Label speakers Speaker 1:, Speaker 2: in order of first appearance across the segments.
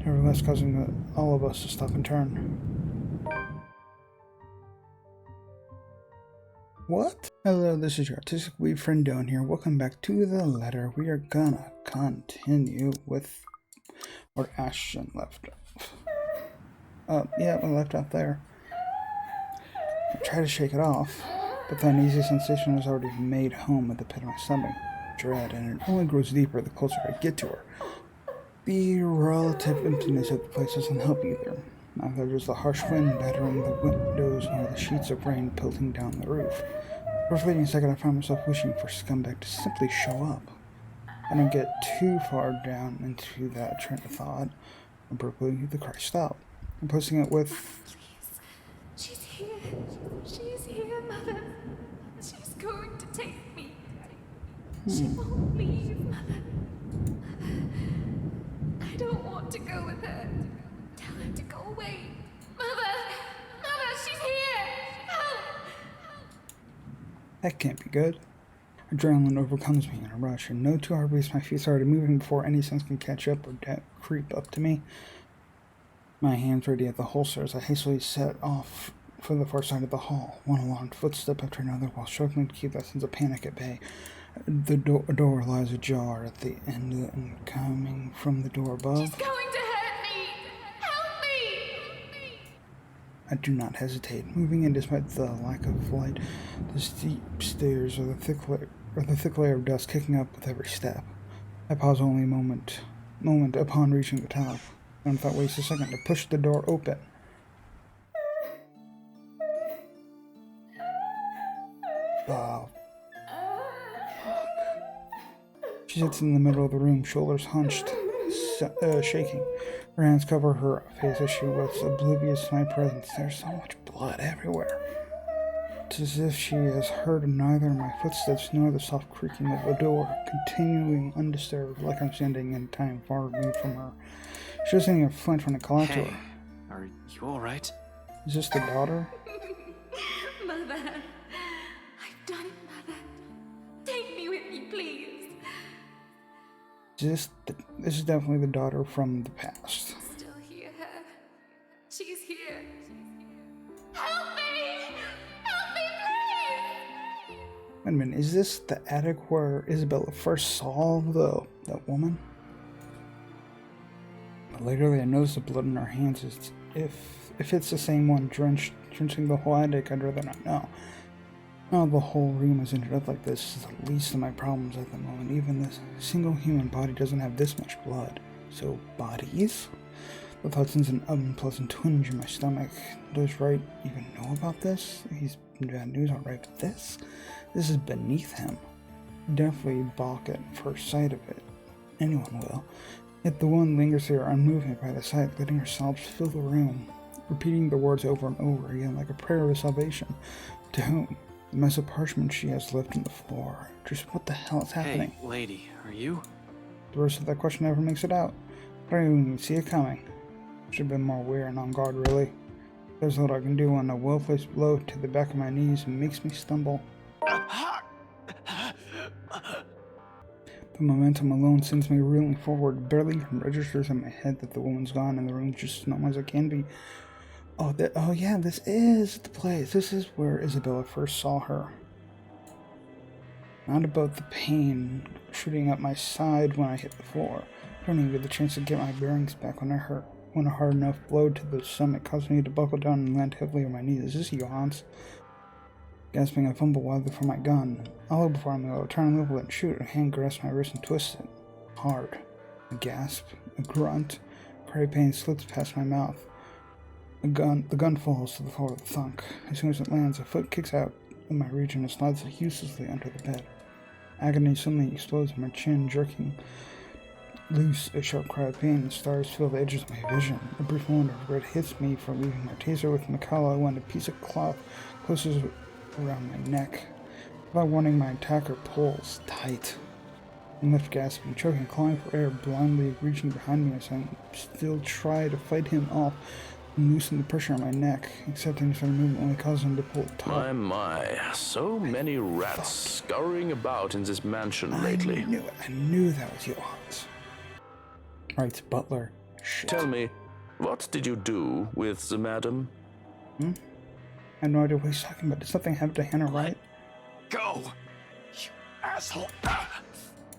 Speaker 1: nevertheless causing all of us to stop and turn. What? Hello, this is your artistic weeb friend Don here. Welcome back to the letter. We are gonna continue with where Ashton left off. Yeah, we left off there. I try to shake it off, but the uneasy sensation has already made home at the pit of my stomach. Dread, and it only grows deeper the closer I get to her. The relative emptiness of the place doesn't help either. Neither does the harsh wind battering the windows nor the sheets of rain pelting down the roof. For a fleeting second, I found myself wishing for Scumbag to simply show up. I don't get too far down into that train of thought. Abruptly, the cry stopped. I'm posting it with...
Speaker 2: Please. She's here. She's here, Mother. She's going to take me. She won't leave, Mother. I don't want to go with her. Tell her to go away. Mother! Mother, she's here! Help!
Speaker 1: That can't be good. Adrenaline overcomes me in a rush, and no 2 heartbeats, my feet started moving before any sense can catch up or creep up to me. My hands ready at the holsters, I hastily set off for the far side of the hall, one alarmed footstep after another while struggling to keep that sense of panic at bay. The door lies ajar at the end, and coming from the door above...
Speaker 2: She's going to hurt me! Help me!
Speaker 1: I do not hesitate, moving in despite the lack of light, the steep stairs or the thick layer of dust kicking up with every step. I pause only a moment upon reaching the top, and without wasting a second to push the door open. She sits in the middle of the room, shoulders hunched, shaking. Her hands cover her face as she waits, oblivious to my presence. There's so much blood everywhere. It's as if she has heard neither my footsteps nor the soft creaking of the door, continuing undisturbed, like I'm standing in time far removed from her. She doesn't even flinch when I call out to her.
Speaker 3: Are you alright?
Speaker 1: Is this the daughter?
Speaker 2: Mother, I've done it, Mother. Take me with you, please.
Speaker 1: This is definitely the daughter from the past.
Speaker 2: Still hear her. She's here. Help me! Help me, please!
Speaker 1: Wait a minute, is this the attic where Isabella first saw that woman? But later I noticed the blood in her hands. If it's the same one drenching the whole attic, I'd rather not know. Now the whole room has ended up like this is the least of my problems at the moment. Even this single human body doesn't have this much blood. So bodies? The thought sends an unpleasant twinge in my stomach. Does Wright even know about this? He's bad news on Wright, but this is beneath him. Definitely balk at first sight of it. Anyone will. Yet the woman lingers there unmoving by the sight, letting her sobs fill the room, repeating the words over and over again like a prayer of salvation. To whom? The mess of parchment she has left on the floor. Just what the hell is happening?
Speaker 3: Hey, lady, are you?
Speaker 1: The rest of that question never makes it out. I don't even see it coming. Should have been more aware and on guard, really. There's what I can do when a well-placed blow to the back of my knees makes me stumble. The momentum alone sends me reeling forward. Barely even registers in my head that the woman's gone and the room's just as normal as it can be. Oh yeah, this is the place. This is where Isabella first saw her. Not about the pain shooting up my side when I hit the floor. I don't even get the chance to get my bearings back when a hard enough blow to the stomach caused me to buckle down and land heavily on my knees. Is this Johan's? Gasping, I fumble wildly for my gun. Although before I'm able to turn, level it, and shoot, a hand grasps my wrist and twists it. Hard. A gasp. A grunt. Cry pain slits past my mouth. The gun falls to the floor with a thunk. As soon as it lands, a foot kicks out in my region and slides uselessly under the bed. Agony suddenly explodes in my chin, jerking loose a sharp cry of pain, and stars fill the edges of my vision. A brief moment of regret hits me for leaving my taser with Mikala when a piece of cloth closes around my neck. Without warning, my attacker pulls tight. I'm left gasping, choking, clawing for air, blindly reaching behind me as I still try to fight him off and loosen the pressure on my neck. Accepting this movement only causes him to pull taut.
Speaker 4: My, so many rats scurrying about in this mansion lately.
Speaker 1: I knew that was Johan's. Wright's butler, Shit.
Speaker 4: Tell me, what did you do with the madam?
Speaker 1: I have no idea what he's talking about. Did something happen to Hannah, right?
Speaker 3: Go! You asshole!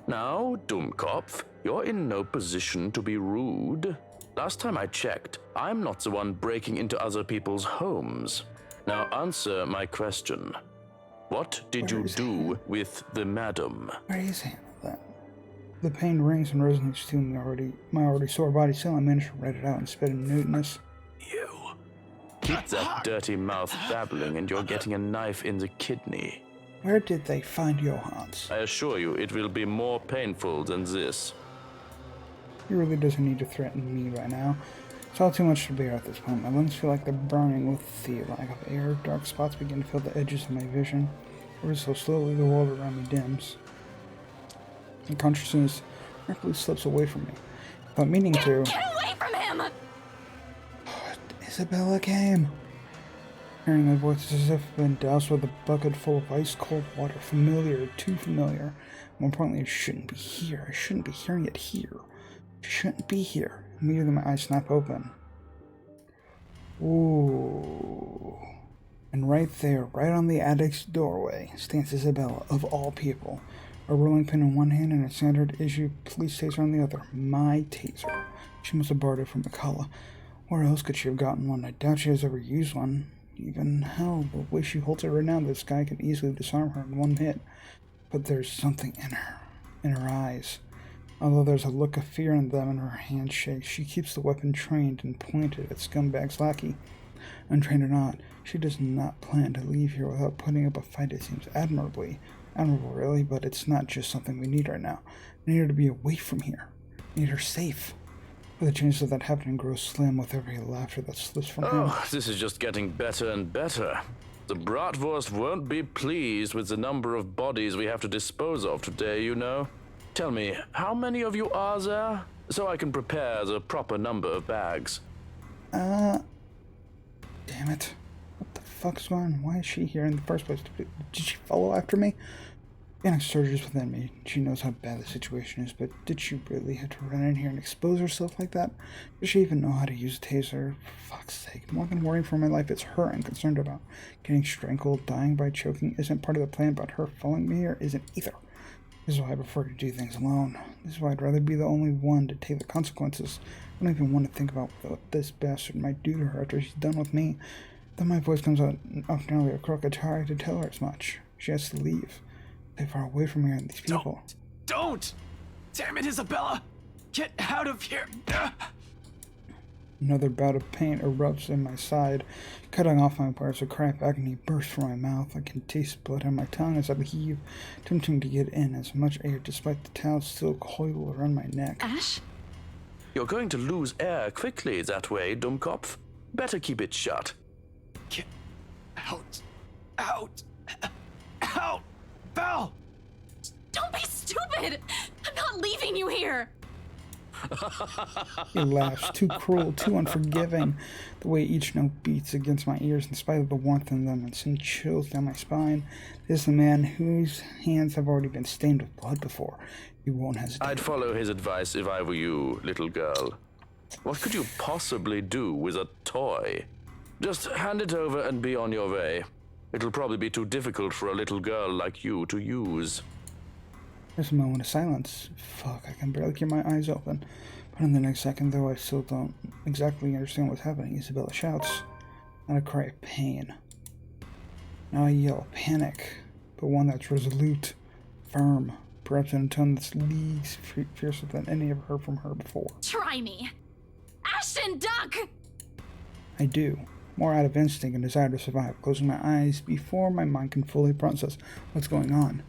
Speaker 4: Now, Dummkopf, you're in no position to be rude. Last time I checked, I'm not the one breaking into other people's homes. Now answer my question. What did you do with the madam?
Speaker 1: Where is Hannah then? The pain rings and resonates to my already sore body, still I managed to write it out and spit in muteness.
Speaker 4: You. Keep that dirty mouth babbling and you're getting a knife in the kidney.
Speaker 1: Where did they find Johans?
Speaker 4: I assure you, it will be more painful than this.
Speaker 1: He really doesn't need to threaten me right now. It's all too much to bear at this point. My lungs feel like they're burning with the lack of air. Dark spots begin to fill the edges of my vision. Ever so slowly, the world around me dims. And consciousness rapidly slips away from me. Without meaning to...
Speaker 2: Get away from him!
Speaker 1: Isabella came. Hearing my voice as if I've been doused with a bucket full of ice-cold water. Familiar, too familiar. More importantly, it shouldn't be here. I shouldn't be hearing it here. It shouldn't be here. Immediately my eyes snap open. Ooh. And right there, right on the attic's doorway, stands Isabella, of all people. A rolling pin in one hand and a standard issue police taser on the other. My taser. She must have borrowed it from McCullough. Where else could she have gotten one? I doubt she has ever used one. Even hell, the way she holds it right now, this guy can easily disarm her in one hit. But there's something in her eyes. Although there's a look of fear in them and her hand shakes, she keeps the weapon trained and pointed at Scumbag's lackey. Untrained or not, she does not plan to leave here without putting up a fight. It seems admirable really, but it's not just something we need right now. We need her to be away from here. We need her safe. But the chances of that happening grow slim with every laughter that slips from him.
Speaker 4: Oh, this is just getting better and better. The Bratwurst won't be pleased with the number of bodies we have to dispose of today, you know. Tell me, how many of you are there? So I can prepare the proper number of bags.
Speaker 1: Damn it. What the fuck's going on? Why is she here in the first place? Did she follow after me? Panic surges within me. She knows how bad the situation is, but did she really have to run in here and expose herself like that? Does she even know how to use a taser? For fuck's sake, more than worrying for my life, it's her I'm concerned about. Getting strangled, dying by choking isn't part of the plan, but her following me here isn't either. This is why I prefer to do things alone. This is why I'd rather be the only one to take the consequences. I don't even want to think about what this bastard might do to her after she's done with me. Then my voice comes out off nearly a crook. I try to tell her as much. She has to leave. Stay far away from here and these people.
Speaker 3: Don't! Damn it, Isabella! Get out of here!
Speaker 1: Another bout of pain erupts in my side, cutting off my words. A cry of agony bursts from my mouth. I can taste blood on my tongue as I heave, attempting to get in as much air despite the towel still coiled around my neck.
Speaker 2: Ash?
Speaker 4: You're going to lose air quickly that way, Dummkopf. Better keep it shut.
Speaker 3: Get out! Out! Out! Val!
Speaker 2: Don't be stupid! I'm not leaving you here!
Speaker 1: He laughs, too cruel, too unforgiving. The way each note beats against my ears in spite of the warmth in them and sends chills down my spine. This is the man whose hands have already been stained with blood before. He won't hesitate.
Speaker 4: I'd follow his advice if I were you, little girl. What could you possibly do with a toy? Just hand it over and be on your way. It'll probably be too difficult for a little girl like you to use.
Speaker 1: There's a moment of silence. Fuck, I can barely keep my eyes open. But in the next second, though I still don't exactly understand what's happening, Isabella shouts. Not a cry of pain. Now I yell panic, but one that's resolute, firm, perhaps in a tone that's leagues fiercer than any I've heard from her before.
Speaker 2: Try me! Ashton, duck!
Speaker 1: I do, more out of instinct and desire to survive, closing my eyes before my mind can fully process what's going on.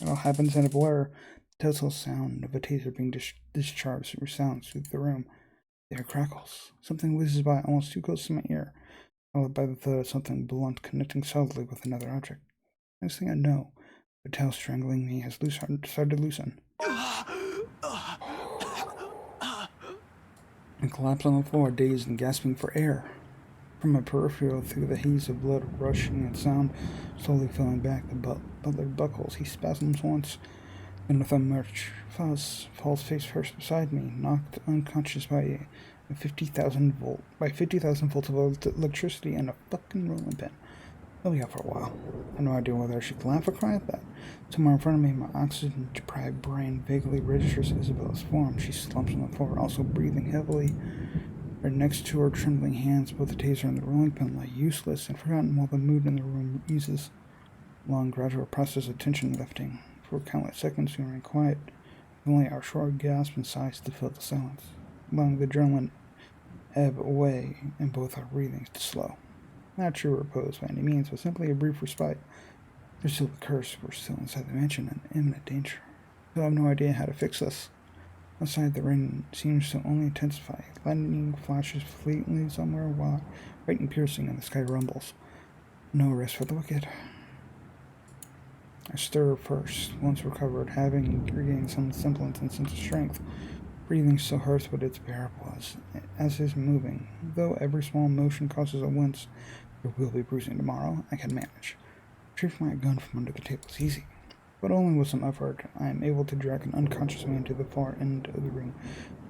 Speaker 1: It all happens in a blur. The telltale sound of a taser being discharged resounds through the room. The air crackles. Something whizzes by almost too close to my ear, followed by the thud of something blunt connecting solidly with another object. Next thing I know, the tail strangling me has started to loosen. I collapse on the floor, dazed and gasping for air. From my peripheral, through the haze of blood rushing and sound slowly filling back the butler buckles, he spasms once, And with a much fuss, falls face first beside me, knocked unconscious by 50,000 volts of electricity and a fucking rolling pin. I'll be out for a while. I have no idea whether I should laugh or cry at that. Somewhere in front of me, my oxygen-deprived brain vaguely registers Isabella's form. She slumps on the floor, also breathing heavily. Right next to her trembling hands, both the taser and the rolling pin lie useless and forgotten while the mood in the room eases. Long, gradual process of tension lifting. For countless seconds, we remain quiet. Only our short gasps and sighs to fill the silence, allowing the adrenaline ebb away and both our breathings to slow. Not true repose by any means, but simply a brief respite. There's still the curse. We're still inside the mansion and in imminent danger. Still have no idea how to fix this. Outside, the rain seems to only intensify. Lightning flashes fleetly somewhere while lightning piercing and the sky rumbles. No rest for the wicked. I stir first, once recovered, having regained some semblance and sense of strength. Breathing still hurts, but it's bearable as is moving. Though every small motion causes a wince, there will be bruising tomorrow. I can manage. Retrieving my gun from under the table is easy, but only with some effort. I am able to drag an unconscious man to the far end of the room,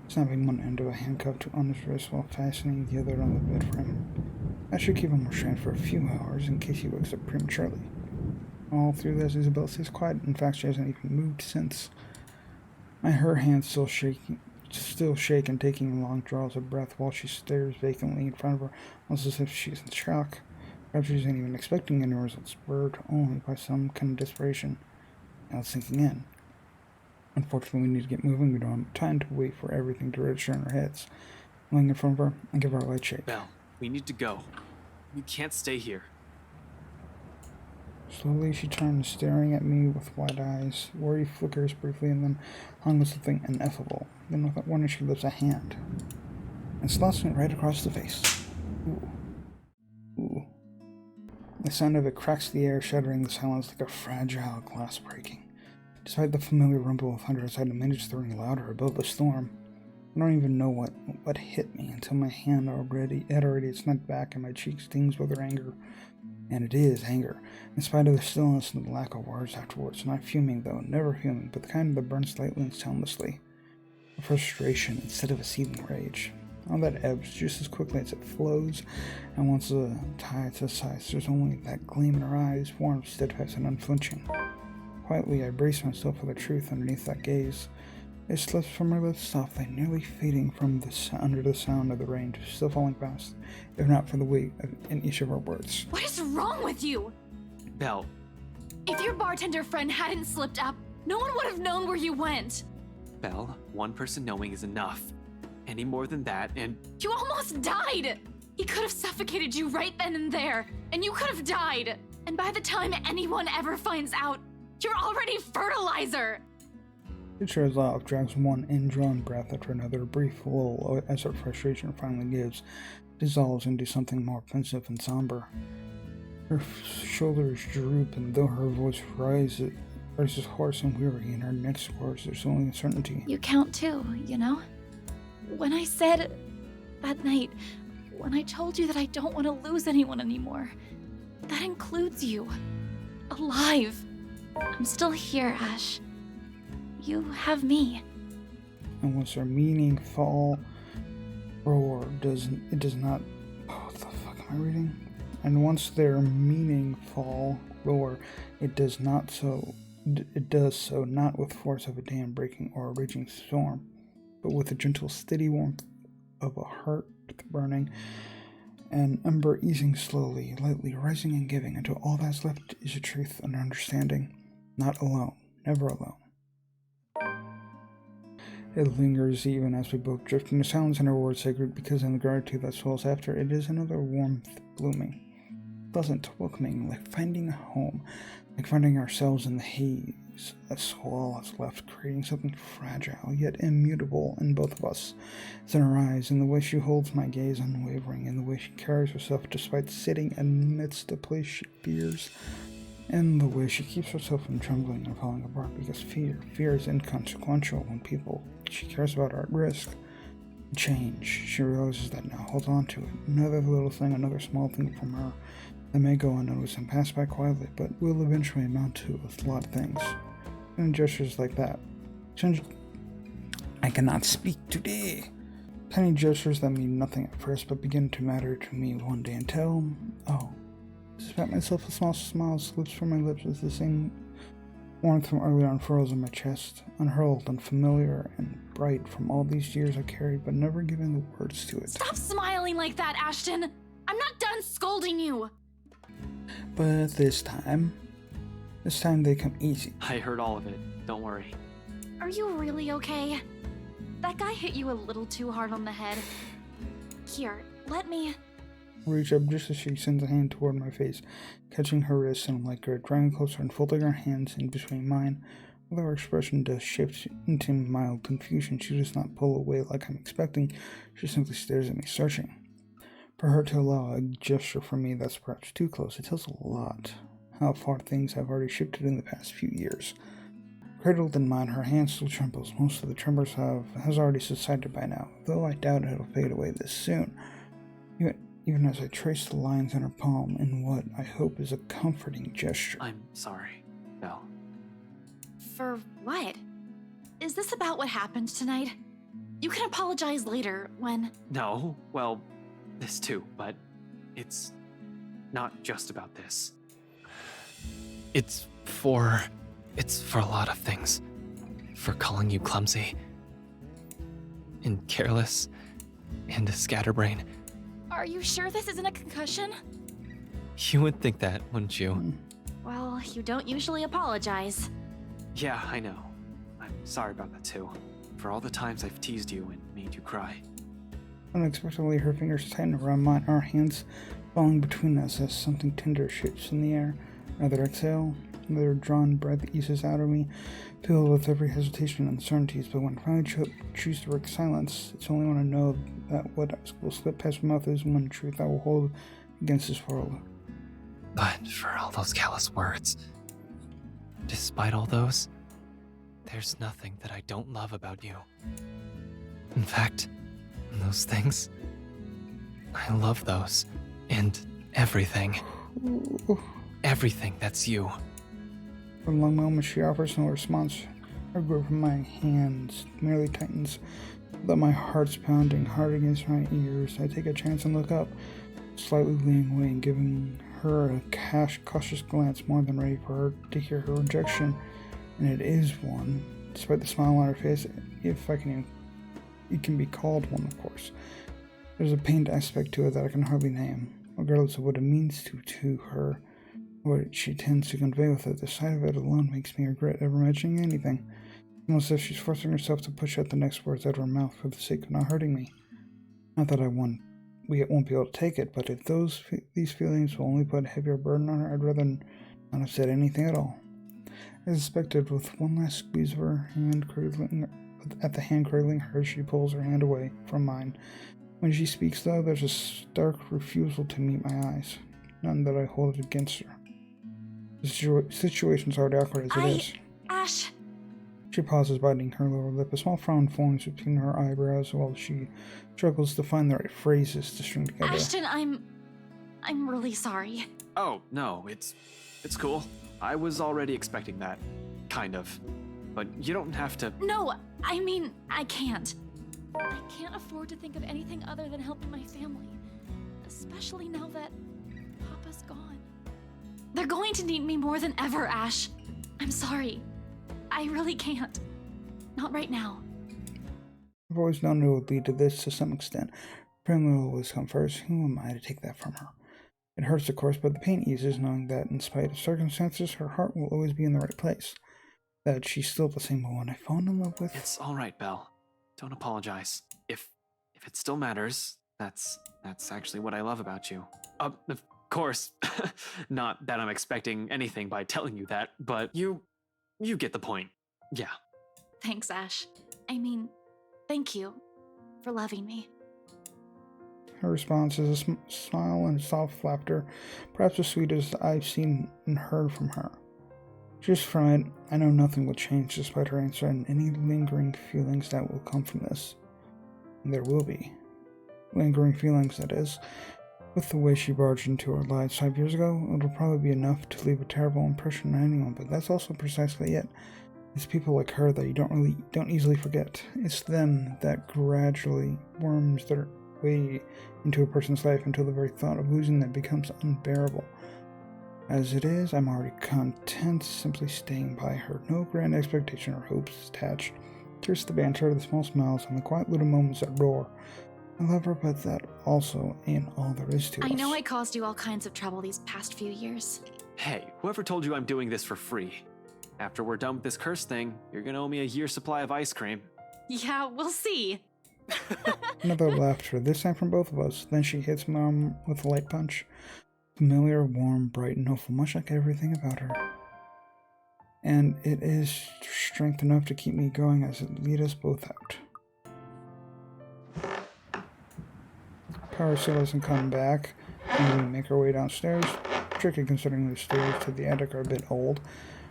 Speaker 1: snapping one end of a handcuff to on his wrist while fastening the other on the bed frame. That should keep him restrained for a few hours in case he wakes up prematurely. All through this, Isabella stays quiet. In fact, she hasn't even moved since. Her hands still shake and taking long draws of breath while she stares vacantly in front of her, almost as if she's in shock. Perhaps she isn't even expecting any results, spurred only by some kind of desperation. Now it's sinking in. Unfortunately, we need to get moving. We don't have time to wait for everything to register in our heads. Laying in front of her, and give her a light shake.
Speaker 3: Belle, we need to go. We can't stay here.
Speaker 1: Slowly, she turns, staring at me with wide eyes. Worry flickers briefly and then hung with something ineffable. Then, without warning, she lifts a hand and slaps me right across the face. Ooh. Ooh. The sound of it cracks the air, shattering the silence like a fragile glass breaking. Despite the familiar rumble of thunder outside, I managed to ring louder above the storm. I don't even know what hit me until my hand had already snapped back and my cheek stings with her anger. And it is anger, in spite of the stillness and the lack of words afterwards. Not fuming, though, never fuming, but the kind that burns slightly and soundlessly. A frustration instead of a seething rage. All that ebbs just as quickly as it flows, and once the tide subsides, there's only that gleam in her eyes, warm, steadfast, and unflinching. Quietly, I brace myself for the truth underneath that gaze. It slips from her lips softly, nearly fading from under the sound of the rain, still falling fast, if not for the weight in each of her words.
Speaker 2: What is wrong with you?
Speaker 3: Belle.
Speaker 2: If your bartender friend hadn't slipped up, no one would have known where you went.
Speaker 3: Belle, one person knowing is enough. Any more than that, and
Speaker 2: You almost died! He could have suffocated you right then and there, and you could have died. And by the time anyone ever finds out, you're already fertilizer!
Speaker 1: It trails off, drags one indrawn breath after another, a brief lull as her frustration finally gives, dissolves into something more pensive and somber. Her shoulders droop, and though her voice rises hoarse and weary, in her next words there's only uncertainty.
Speaker 2: You count too, you know? When I said that night, when I told you that I don't want to lose anyone anymore, that includes you. Alive. I'm still here, Ash. You have me.
Speaker 1: And once her meaningful roar does not. Oh, what the fuck am I reading? And once their meaningful roar, it does so not with force of a dam breaking or a raging storm, but with the gentle, steady warmth of a heart burning, an ember easing slowly, lightly rising and giving until all that's left is a truth and understanding. Not alone, never alone. It lingers even as we both drift into silence, and our words sacred because in the gratitude that swells after it is another warmth blooming, pleasant, welcoming, like finding a home, like finding ourselves in the haze a squall has left, creating something fragile yet immutable in both of us. It's in her eyes, in the way she holds my gaze unwavering, in the way she carries herself despite sitting amidst a place she fears, and the way she keeps herself from trembling and falling apart because fear is inconsequential when people she cares about are at risk. Change. She realizes that now, holds on to it. Another little thing, another small thing from her that may go unnoticed and pass by quietly, but will eventually amount to a lot of things. And gestures like that. I cannot speak today. Tiny gestures that mean nothing at first, but begin to matter to me one day until... Oh. Despite myself, a small smile slips from my lips as the same warmth from earlier unfurls in my chest, unhurled, unfamiliar, and bright from all these years I carried, but never given the words to it.
Speaker 2: Stop smiling like that, Ashton! I'm not done scolding you!
Speaker 1: But this time they come easy.
Speaker 3: I heard all of it. Don't worry.
Speaker 2: Are you really okay? That guy hit you a little too hard on the head. Here, let me...
Speaker 1: Reach up just as she sends a hand toward my face, catching her wrist and like her, drawing closer and folding her hands in between mine. Although her expression does shift into mild confusion, she does not pull away like I'm expecting. She simply stares at me, searching. For her to allow a gesture from me that's perhaps too close, it tells a lot how far things have already shifted in the past few years. Cradled in mine, her hand still trembles. Most of the tremors has already subsided by now, though I doubt it'll fade away this soon. Even as I trace the lines on her palm in what I hope is a comforting gesture.
Speaker 3: I'm sorry, Belle.
Speaker 2: For what? Is this about what happened tonight? You can apologize later when...
Speaker 3: No, well, this too, but it's not just about this. It's for a lot of things. For calling you clumsy, and careless, and a scatterbrain.
Speaker 2: Are you sure this isn't a concussion?
Speaker 3: You would think that, wouldn't you?
Speaker 2: Well, you don't usually apologize.
Speaker 3: Yeah, I know. I'm sorry about that too. For all the times I've teased you and made you cry.
Speaker 1: Unexpectedly, her fingers tighten around mine, our hands falling between us as something tender shapes in the air. Another exhale, another drawn breath eases out of me, filled with every hesitation and uncertainties. But when I finally choose to break silence, it's only when I know that what will slip past my mouth is one truth I will hold against this world.
Speaker 3: But for all those callous words, despite all those, there's nothing that I don't love about you. In fact, those things, I love those, and everything. Everything that's you.
Speaker 1: For a long moment, she offers no response. Her grip from my hands merely tightens, though my heart's pounding hard against my ears. I take a chance and look up, slightly leaning away and giving her a cautious glance, more than ready for her to hear her rejection. And it is one, despite the smile on her face, if I can, it can be called one, of course. There's a pained aspect to it that I can hardly name, regardless of what it means to her. What she tends to convey with it, the sight of it alone makes me regret ever mentioning anything. Almost as if she's forcing herself to push out the next words out of her mouth for the sake of not hurting me. Not that we won't be able to take it, but if these feelings will only put a heavier burden on her, I'd rather not have said anything at all. As expected, with one last squeeze of her hand cradling hers, she pulls her hand away from mine. When she speaks, though, there's a stark refusal to meet my eyes. None that I hold it against her. The situation's already awkward as it is.
Speaker 2: Ash!
Speaker 1: She pauses, biting her lower lip. A small frown forms between her eyebrows while she struggles to find the right phrases to string together.
Speaker 2: Ashton, I'm really sorry.
Speaker 3: Oh, no, it's cool. I was already expecting that. Kind of. But you don't have to...
Speaker 2: No, I mean, I can't. I can't afford to think of anything other than helping my family. Especially now that Papa's gone. They're going to need me more than ever, Ash. I'm sorry. I really can't. Not right now.
Speaker 1: I've always known it would lead to this to some extent. Family will always come first. Who am I to take that from her? It hurts, of course, but the pain eases knowing that in spite of circumstances, her heart will always be in the right place. That she's still the same woman I've fallen in love with.
Speaker 3: It's all right, Belle. Don't apologize. If it still matters, that's actually what I love about you. Of course, not that I'm expecting anything by telling you that, but you get the point. Yeah.
Speaker 2: Thanks, Ash. I mean, thank you for loving me.
Speaker 1: Her response is a smile and soft laughter, perhaps as sweet as I've seen and heard from her. Just from it, I know nothing will change despite her answer and any lingering feelings that will come from this. And there will be. Lingering feelings, that is. With the way she barged into our lives 5 years ago, it'll probably be enough to leave a terrible impression on anyone, but that's also precisely it. It's people like her that you don't easily forget. It's them that gradually worms their way into a person's life until the very thought of losing them becomes unbearable. As it is, I'm already content simply staying by her. No grand expectation or hopes attached. Just the banter, the small smiles, and the quiet little moments that roar. I love her, but that also ain't all there is to us.
Speaker 2: I know I caused you all kinds of trouble these past few years.
Speaker 5: Hey, whoever told you I'm doing this for free? After we're done with this curse thing, you're gonna owe me a year's supply of ice cream.
Speaker 2: Yeah, we'll see.
Speaker 1: Another laughter, this time from both of us. Then she hits Mom with a light punch. Familiar, warm, bright, and hopeful, much like everything about her. And it is strength enough to keep me going as it lead us both out. Power still hasn't come back, and we make our way downstairs. Tricky considering the stairs to the attic are a bit old.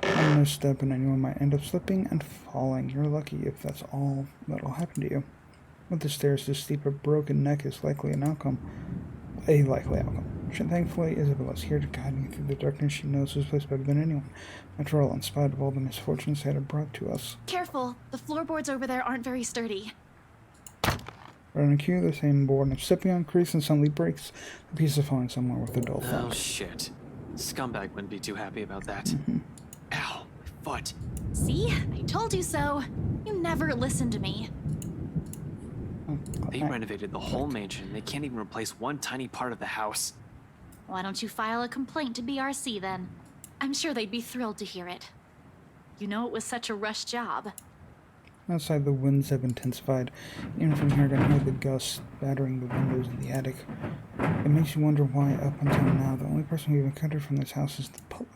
Speaker 1: One misstep and anyone might end up slipping and falling. You're lucky if that's all that'll happen to you. With the stairs this steep, a broken neck is likely a likely outcome. Thankfully, Isabella's here to guide me through the darkness. She knows this place better than anyone. After all, in spite of all the misfortunes that have brought to us.
Speaker 2: Careful, the floorboards over there aren't very sturdy.
Speaker 1: Right on cue, the same board and stepping on crease and suddenly breaks. The piece is falling somewhere with a dull
Speaker 5: Oh
Speaker 1: thump.
Speaker 5: shit. Scumbag wouldn't be too happy about that. Ow, my foot.
Speaker 2: See? I told you so. You never listen to me.
Speaker 5: They renovated the whole mansion and they can't even replace one tiny part of the house.
Speaker 2: Why don't you file a complaint to BRC then? I'm sure they'd be thrilled to hear it. You know it was such a rush job.
Speaker 1: Outside, the winds have intensified. Even from here, I can hear the gusts battering the windows in the attic. It makes you wonder why, up until now, the only person we've encountered from this house is the butler.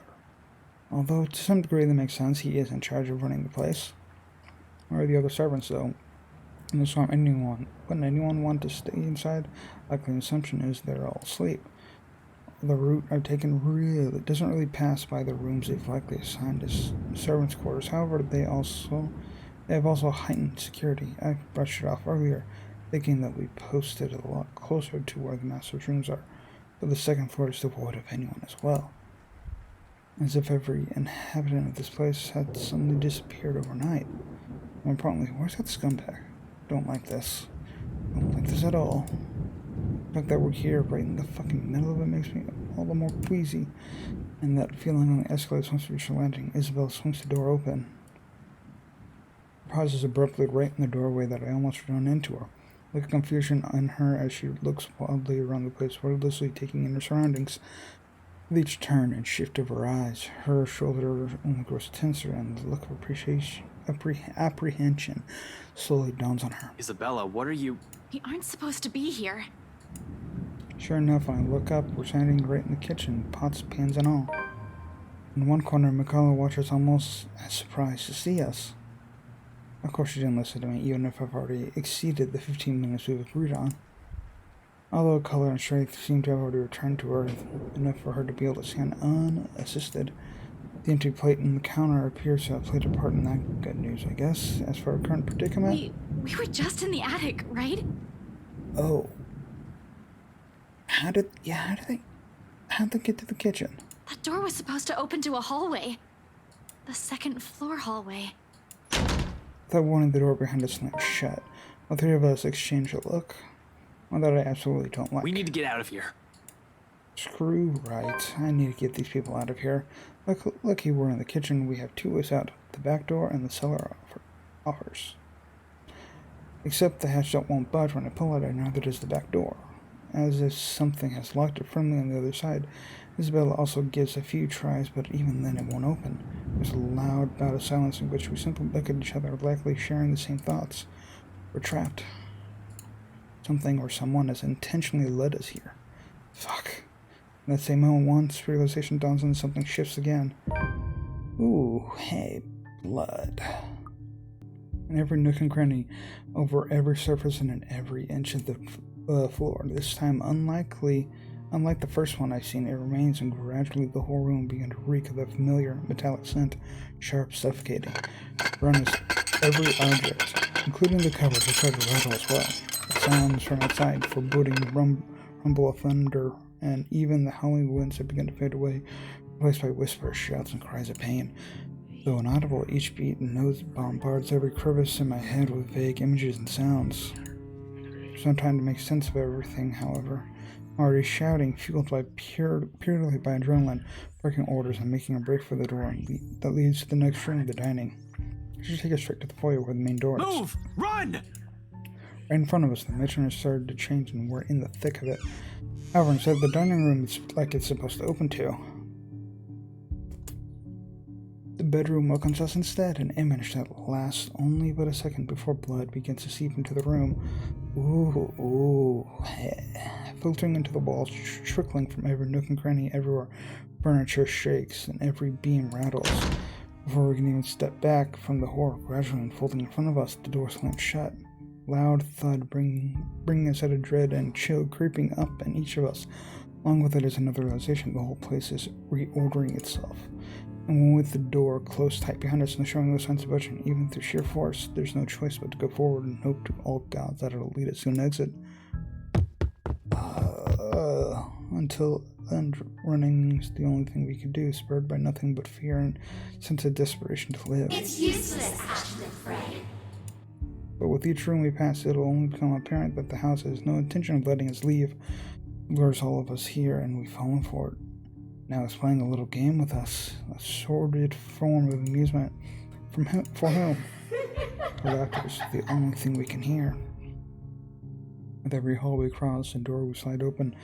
Speaker 1: Although, to some degree, that makes sense. He is in charge of running the place. Where are the other servants, though? In the storm, wouldn't anyone want to stay inside? Likely the assumption is they're all asleep. The route I've taken doesn't really pass by the rooms they've likely assigned as servants' quarters. However, they have also heightened security. I brushed it off earlier, thinking that we posted a lot closer to where the master's rooms are, but the second floor is devoid of anyone as well. As if every inhabitant of this place had suddenly disappeared overnight. More importantly, where's that scumbag? Don't like this. Don't like this at all. The fact that we're here right in the fucking middle of it makes me all the more queasy. And that feeling on the escalator once we reach the landing, Isabel swings the door open. Pauses abruptly right in the doorway that I almost run into her. Look at confusion on her as she looks wildly around the place, wordlessly taking in her surroundings. With each turn and shift of her eyes, her shoulder only grows tenser, and the look of apprehension slowly dawns on her.
Speaker 5: Isabella, what are you...
Speaker 2: We aren't supposed to be here.
Speaker 1: Sure enough, when I look up, we're standing right in the kitchen, pots, pans, and all. In one corner, Mikala watches almost as surprised to see us. Of course, she didn't listen to me, even if I've already exceeded the 15 minutes we've agreed on. Although color and strength seem to have already returned to Earth, enough for her to be able to stand unassisted. The empty plate in the counter appears to have played a part in that. Good news, I guess. As for our current predicament...
Speaker 2: We were just in the attic, right?
Speaker 1: Oh. How'd they get to the kitchen?
Speaker 2: That door was supposed to open to a hallway. The second floor hallway.
Speaker 1: Without warning, the door behind us slammed shut. All three of us exchange a look. One that I absolutely don't like.
Speaker 5: We need to get out of here.
Speaker 1: Screw right. I need to get these people out of here. Lucky we're in the kitchen. We have two ways out. The back door and the cellar offers. Except the hatch won't budge when I pull it, and neither does the back door. As if something has locked it firmly on the other side. Isabella also gives a few tries, but even then it won't open. There's a loud bout of silence in which we simply look at each other, likely sharing the same thoughts. We're trapped. Something or someone has intentionally led us here. Fuck. In that same moment, once realization dawns on, something shifts again. Ooh, hey, blood. In every nook and cranny, over every surface and in every inch of the floor. This time, unlike the first one I've seen, it remains, and gradually the whole room began to reek of the familiar metallic scent, sharp, suffocating. Around us, every object, including the cupboard, started to rattle as well. The sounds from outside, foreboding rumble of thunder, and even the howling winds had begun to fade away, replaced by whispers, shouts, and cries of pain. Though inaudible, each beat and note bombards every crevice in my head with vague images and sounds. There's no time to make sense of everything, however. I'm already shouting, fueled by purely by adrenaline, barking orders and making a break for the door that leads to the next room, the dining. I should take us straight to the foyer where the main door is.
Speaker 5: Move! Run!
Speaker 1: Right in front of us, the mission has started to change and we're in the thick of it. However, instead of the dining room, it's like it's supposed to open to. The bedroom welcomes us instead, an image that lasts only but a second before blood begins to seep into the room. Ooh, filtering into the walls, trickling from every nook and cranny everywhere. Furniture shakes and every beam rattles. Before we can even step back from the horror gradually unfolding in front of us, the door slams shut. Loud thud bringing us out of dread and chill creeping up in each of us. Along with it is another realization the whole place is reordering itself. And with the door closed tight behind us and showing no signs of budging, even through sheer force, there's no choice but to go forward and hope to all gods that it'll lead us to an exit. Until then, running is the only thing we can do, spurred by nothing but fear and sense of desperation to live.
Speaker 6: It's useless, Ashton Frey.
Speaker 1: But with each room we pass, it'll only become apparent that the house has no intention of letting us leave. It lures all of us here, and we've fallen for it. Now it's playing a little game with us, a sordid form of amusement. For whom? For doctors, the only thing we can hear. With every hall we cross and door we slide open,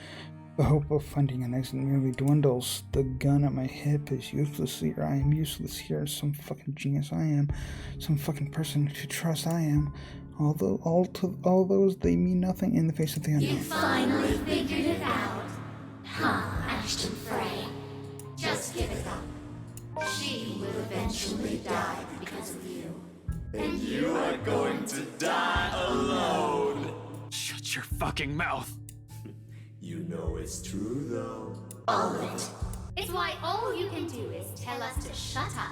Speaker 1: the hope of finding an exit nearly dwindles. The gun at my hip is useless here. I am useless here. Some fucking genius I am. Some fucking person to trust I am. Although all those, they mean nothing in the face of the unknown.
Speaker 6: You finally figured it out. Huh, Ashton Frey. Just give it up. She will eventually die because of you.
Speaker 7: And you are going to die alone.
Speaker 5: Shut your fucking mouth.
Speaker 7: You know it's true, though.
Speaker 6: All of it. It's why all you can do is tell us to shut up.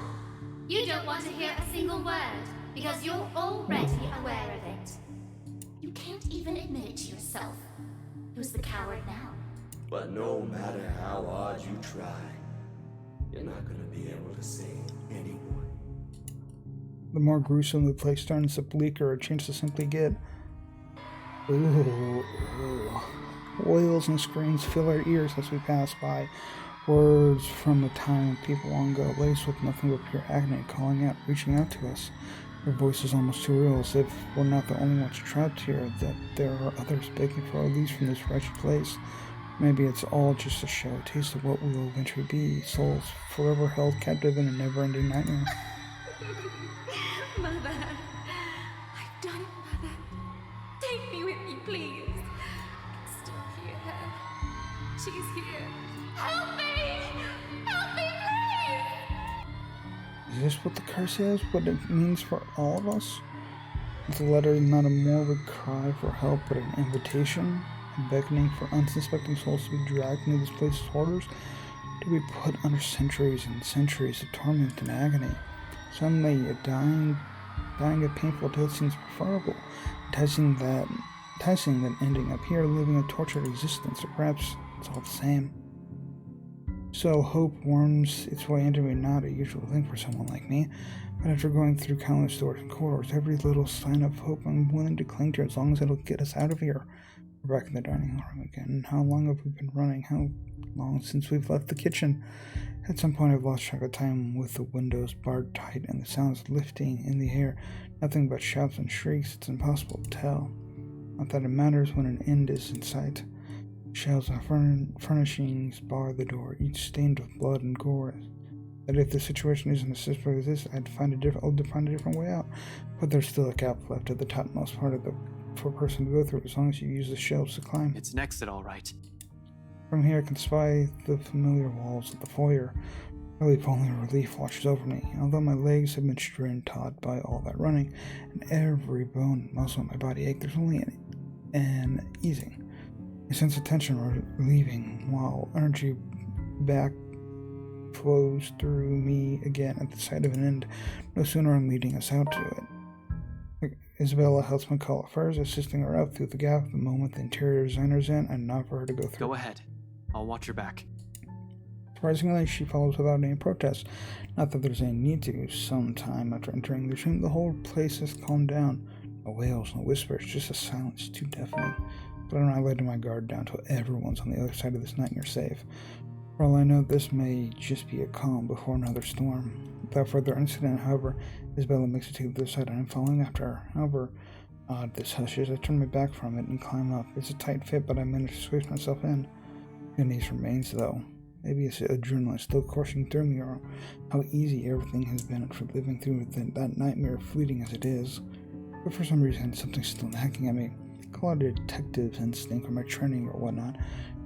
Speaker 6: You don't want to hear a single word, because you're already aware of it. You can't even admit it to yourself. Who's the coward now?
Speaker 7: But no matter how hard you try, you're not gonna be able to save anyone.
Speaker 1: The more gruesome the place turns, the bleaker it seems to simply get. Ooh. Wails and screams fill our ears as we pass by. Words from a time when people long ago, laced with nothing but pure agony, calling out, reaching out to us. Their voices almost too real, as if we're not the only ones trapped here, that there are others begging for release from this wretched place. Maybe it's all just a show, a taste of what we will eventually be, souls forever held captive in a never-ending nightmare.
Speaker 2: Mother, I've done it, Mother. Take me with you, please. I can still hear her. She's here. Help me! Help me, please!
Speaker 1: Is this what the curse is? What it means for all of us? The letter is not a morbid cry for help, but an invitation, a beckoning for unsuspecting souls to be dragged into this place's horrors, to be put under centuries and centuries of torment and agony. Suddenly, dying a painful death seems preferable, enticing than ending up here living a tortured existence, or perhaps it's all the same. So hope worms its way into me, not a usual thing for someone like me, but after going through countless doors and corridors, every little sign of hope I'm willing to cling to as long as it'll get us out of here. We're back in the dining room again. How long have we been running? How long since we've left the kitchen? At some point I've lost track of time with the windows barred tight and the sounds lifting in the air. Nothing but shouts and shrieks. It's impossible to tell. Not that it matters when an end is in sight. Shelves and furnishings bar the door, each stained with blood and gore. That if the situation isn't as simple as this, I'll find a different way out. But there's still a gap left at the topmost part of for a person to go through, as long as you use the shelves to climb.
Speaker 5: It's an exit, all right.
Speaker 1: From here I can spy the familiar walls of the foyer. Really, if only relief washes over me. Although my legs have been strewn taut by all that running, and every bone and muscle in my body ache, there's only an easing. A sense of tension relieving, while energy back flows through me again at the sight of an end. No sooner I'm leading us out to it. Isabella helps me call it first, assisting her out through the gap the moment the interior designer's in, and not for her to go through.
Speaker 5: Go ahead. I'll watch your back.
Speaker 1: Surprisingly, she follows without any protest. Not that there's any need to. Some time after entering the room, the whole place has calmed down. No wails, no whispers, just a silence too deafening. But I'm not letting my guard down till everyone's on the other side of this nightmare safe. For all I know, this may just be a calm before another storm. Without further incident, however, Isabella makes it to the other side and I'm following after her. However, odd this hushes, I turn my back from it and climb up. It's a tight fit, but I manage to squeeze myself in. Goodness remains, though. Maybe it's adrenaline still coursing through me, or how easy everything has been for living through that nightmare, fleeting as it is. But for some reason, something's still nagging at me. Call it a detective instinct or my training or whatnot.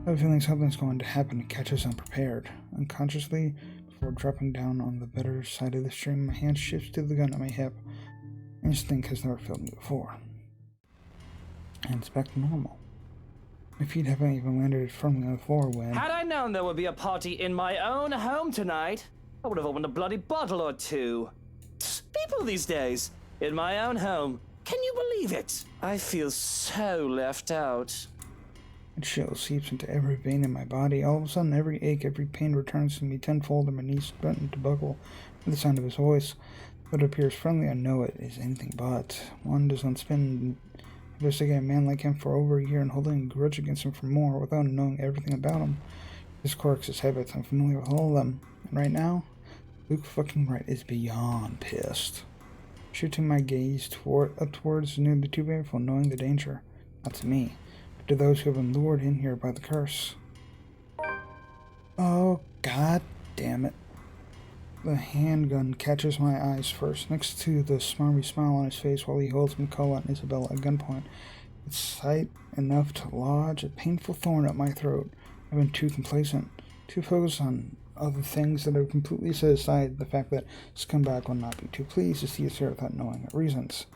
Speaker 1: I have a feeling something's going to happen to catch us unprepared. Unconsciously, before dropping down on the better side of the stream, my hand shifts to the gun at my hip. Instinct has never failed me before. And it's back to normal. My feet haven't even landed firmly on the floor when...
Speaker 8: Had I known there would be a party in my own home tonight, I would have opened a bloody bottle or two. People these days, in my own home. Can you believe it? I feel so left out.
Speaker 1: A chill seeps into every vein in my body. All of a sudden, every ache, every pain returns to me tenfold, and my knees threaten to buckle with the sound of his voice. Though it appears friendly, I know it is anything but. One does not spend investigating a man like him for over a year and holding a grudge against him for more without knowing everything about him. His quirks, his habits, I'm familiar with all of them. And right now, Luke fucking Wright is beyond pissed. Shooting my gaze up towards near the tube rifle, knowing the danger. Not to me, but to those who have been lured in here by the curse. Oh, god damn it. The handgun catches my eyes first, next to the smarmy smile on his face while he holds Mikola and Isabella at gunpoint. It's sight enough to lodge a painful thorn up my throat. I've been too complacent, too focused on other things that have completely set aside the fact that scumbag will not be too pleased to see us here without knowing our reasons.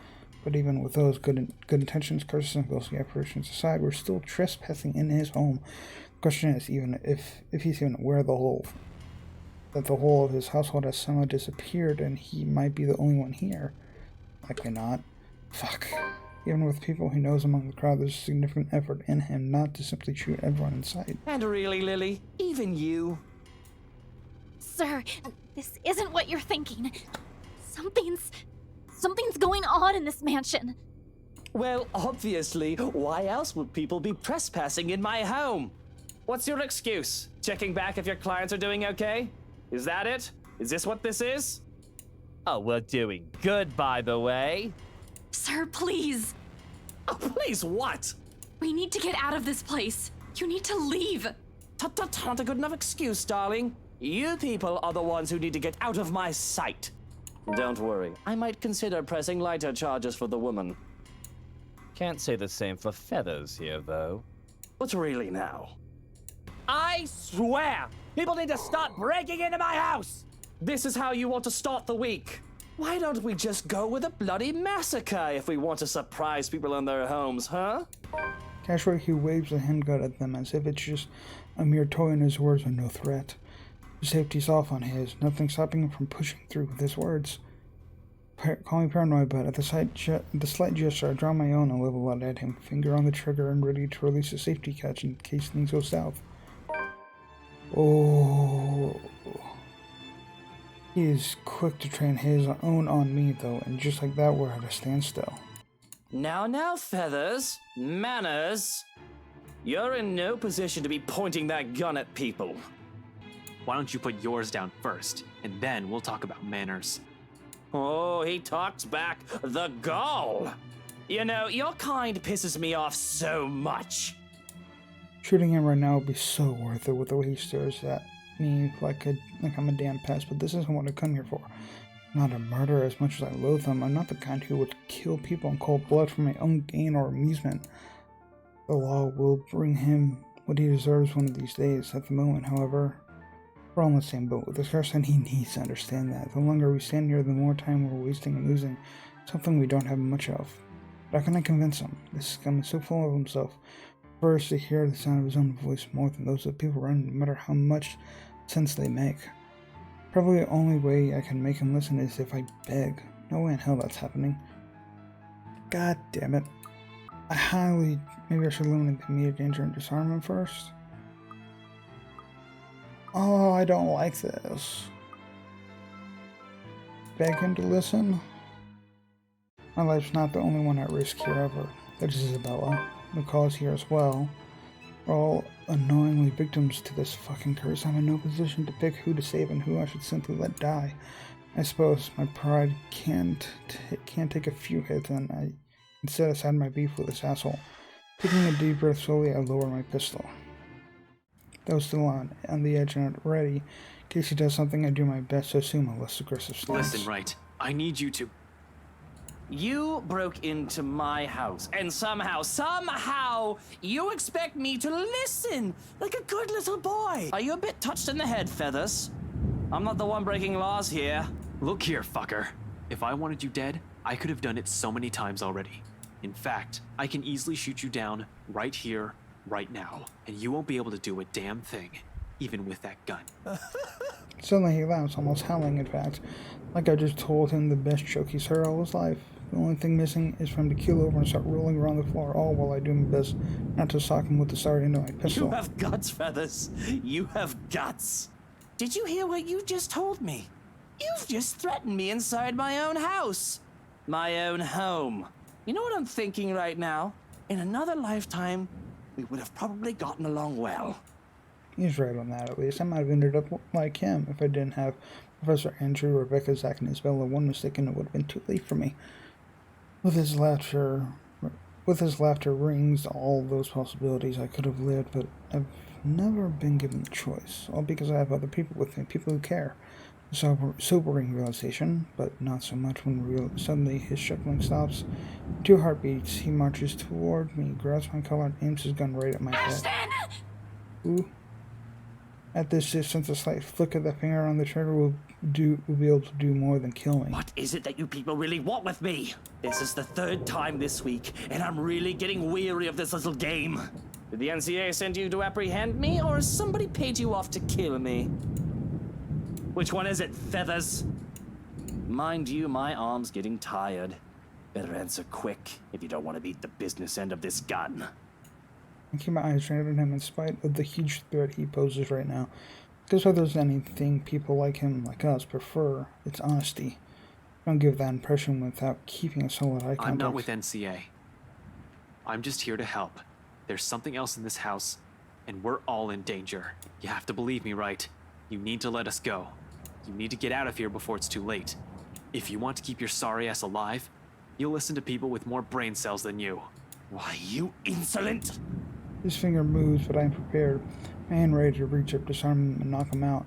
Speaker 1: But even with those good intentions, curses, and ghostly apparitions aside, we're still trespassing in his home. The question is, even if he's even aware of that the whole of his household has somehow disappeared and he might be the only one here. Likely not. Fuck. Even with people he knows among the crowd, there's a significant effort in him not to simply shoot everyone in sight.
Speaker 8: And really, Lily, even you.
Speaker 2: Sir, this isn't what you're thinking. Something's going on in this mansion.
Speaker 8: Well, obviously, why else would people be trespassing in my home? What's your excuse? Checking back if your clients are doing okay? Is that it? Is this what this is? Oh, we're doing good, by the way.
Speaker 2: Sir, please.
Speaker 8: Oh, please what?
Speaker 2: We need to get out of this place. You need to leave.
Speaker 8: Tut, not a good enough excuse, darling. You people are the ones who need to get out of my sight. Don't worry, I might consider pressing lighter charges for the woman.
Speaker 9: Can't say the same for Feathers here, though.
Speaker 8: But really now. I swear, people need to stop breaking into my house! This is how you want to start the week. Why don't we just go with a bloody massacre if we want to surprise people in their homes, huh?
Speaker 1: Casually, he waves a handgun at them as if it's just a mere toy and his words are no threat. His safety's off on his, nothing stopping him from pushing through with his words. Call me paranoid, but at the slight gesture, I draw my own and level out at him, finger on the trigger and ready to release a safety catch in case things go south. Oh. He is quick to train his own on me, though, and just like that, we're at a standstill.
Speaker 8: Now, Feathers. Manners. You're in no position to be pointing that gun at people.
Speaker 5: Why don't you put yours down first, and then we'll talk about manners.
Speaker 8: Oh, he talks back. The gall! You know, your kind pisses me off so much.
Speaker 1: Shooting him right now would be so worth it with the way he stares at me like I'm a damn pest, but this isn't what I come here for. I'm not a murderer as much as I loathe him. I'm not the kind who would kill people in cold blood for my own gain or amusement. The law will bring him what he deserves one of these days. At the moment, however, we're all in the same boat with this curse, and he needs to understand that. The longer we stand here, the more time we're wasting and losing, something we don't have much of. But how can I convince him? This scum is so full of himself. Prefers to hear the sound of his own voice more than those of people around him, no matter how much sense they make. Probably the only way I can make him listen is if I beg. No way in hell that's happening. God damn it. Maybe I should eliminate the immediate danger and disarm him first. Oh, I don't like this. Beg him to listen? My life's not the only one at risk here ever. There's Isabella. McCall's here as well. We're all unknowingly victims to this fucking curse. I'm in no position to pick who to save and who I should simply let die. I suppose my pride can't take a few hits, and I can set aside my beef with this asshole. Taking a deep breath slowly, I lower my pistol. Though still on the edge and ready, in case he does something, I do my best to assume a less aggressive stance.
Speaker 5: Listen, right. I need you to.
Speaker 8: You broke into my house, and somehow, you expect me to listen like a good little boy. Are you a bit touched in the head, Feathers? I'm not the one breaking laws here.
Speaker 5: Look here, fucker. If I wanted you dead, I could have done it so many times already. In fact, I can easily shoot you down right here, right now, and you won't be able to do a damn thing, even with that gun.
Speaker 1: Suddenly he laughs, almost howling in fact, like I just told him the best joke he's heard all his life. The only thing missing is for him to keel over and start rolling around the floor, all while I do my best not to sock him with the start into my pistol.
Speaker 8: You have guts, Feathers. You have guts. Did you hear what you just told me? You've just threatened me inside my own house. My own home. You know what I'm thinking right now? In another lifetime, we would have probably gotten along well.
Speaker 1: He's right on that, at least. I might have ended up like him if I didn't have Professor Andrew, Rebecca, Zach, and Isabella. One mistake and it would have been too late for me. With his laughter rings all those possibilities I could have lived, but I've never been given the choice. All because I have other people with me, people who care. A sobering realization, but not so much when suddenly his shuffling stops. 2 heartbeats, he marches toward me, grabs my collar, and aims his gun right at my head. Ooh. At this distance, a slight flick of the finger on the trigger will be able to do more than kill me.
Speaker 8: What is it that you people really want with me? This is the 3rd time this week, and I'm really getting weary of this little game. Did the NCA send you to apprehend me, or has somebody paid you off to kill me? Which one is it, Feathers? Mind you, my arm's getting tired. Better answer quick if you don't want to beat the business end of this gun.
Speaker 1: I keep my eyes trained on him in spite of the huge threat he poses right now. Because if there's anything people like him, like us, prefer, it's honesty. Don't give that impression without keeping a solid eye contact.
Speaker 5: I'm not with NCA. I'm just here to help. There's something else in this house, and we're all in danger. You have to believe me, right? You need to let us go. You need to get out of here before it's too late. If you want to keep your sorry ass alive, you'll listen to people with more brain cells than you.
Speaker 8: Why, you insolent!
Speaker 1: His finger moves, but I am prepared. My hand ready to reach up, disarm him, and knock him out.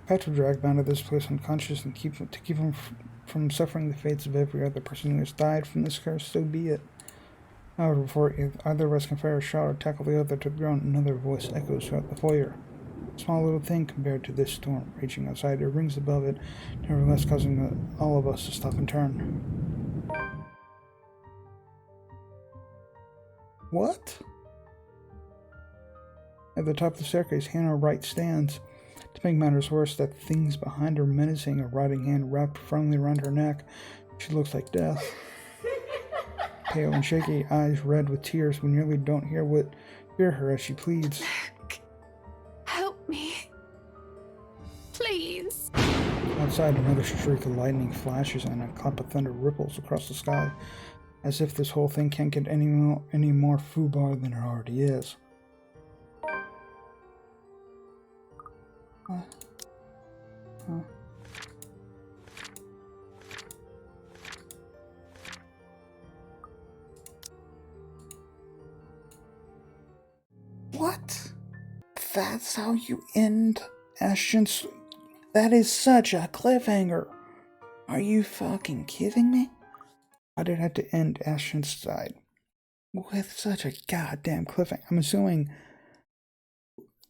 Speaker 1: I have to drag him out of this place unconscious and keep him from suffering the fates of every other person who has died from this curse, so be it. However, before either of us can fire a shot or tackle the other to the ground, another voice echoes throughout the foyer. A small little thing compared to this storm raging outside. It rings above it, nevertheless causing all of us to stop and turn. What? At the top of the staircase, Hannah Wright stands. To make matters worse, that thing's behind her, menacing, a rotting hand wrapped firmly around her neck. She looks like death. Pale and shaky, eyes red with tears, we nearly don't hear her as she pleads.
Speaker 2: Help me. Please.
Speaker 1: Outside, another streak of lightning flashes and a clap of thunder ripples across the sky, as if this whole thing can't get any more foobar than it already is. What? That's how you end Ashton's... That is such a cliffhanger. Are you fucking kidding me? I did have to end Ashton's side with such a goddamn cliffhanger. I'm assuming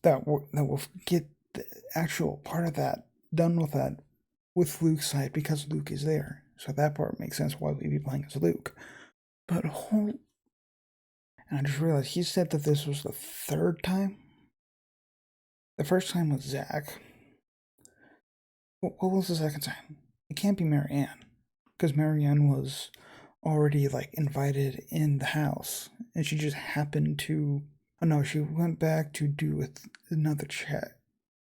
Speaker 1: that we'll get the actual part of that done with that with Luke's side because Luke is there. So that part makes sense why we'd be playing as Luke. But and I just realized he said that this was the 3rd time. The first time was Zach. What was the 2nd time? It can't be Marianne, because Marianne was already invited in the house, and she just happened to. Oh no, she went back to do with another chat.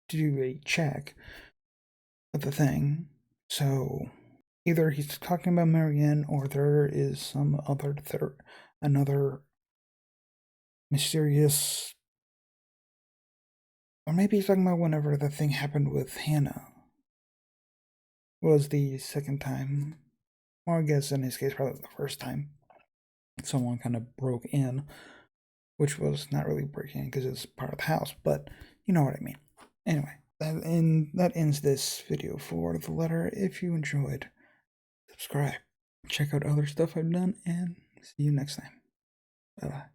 Speaker 1: to do a check of the thing. So either he's talking about Marianne, or there is some other another mysterious, or maybe he's talking about whenever the thing happened with Hannah. Was the second time, or I guess in his case probably the first time, someone kind of broke in, which was not really breaking in because it's part of the house, but you know what I mean. Anyway, that ends this video for the letter. If you enjoyed, subscribe, check out other stuff I've done, and see you next time. Bye bye.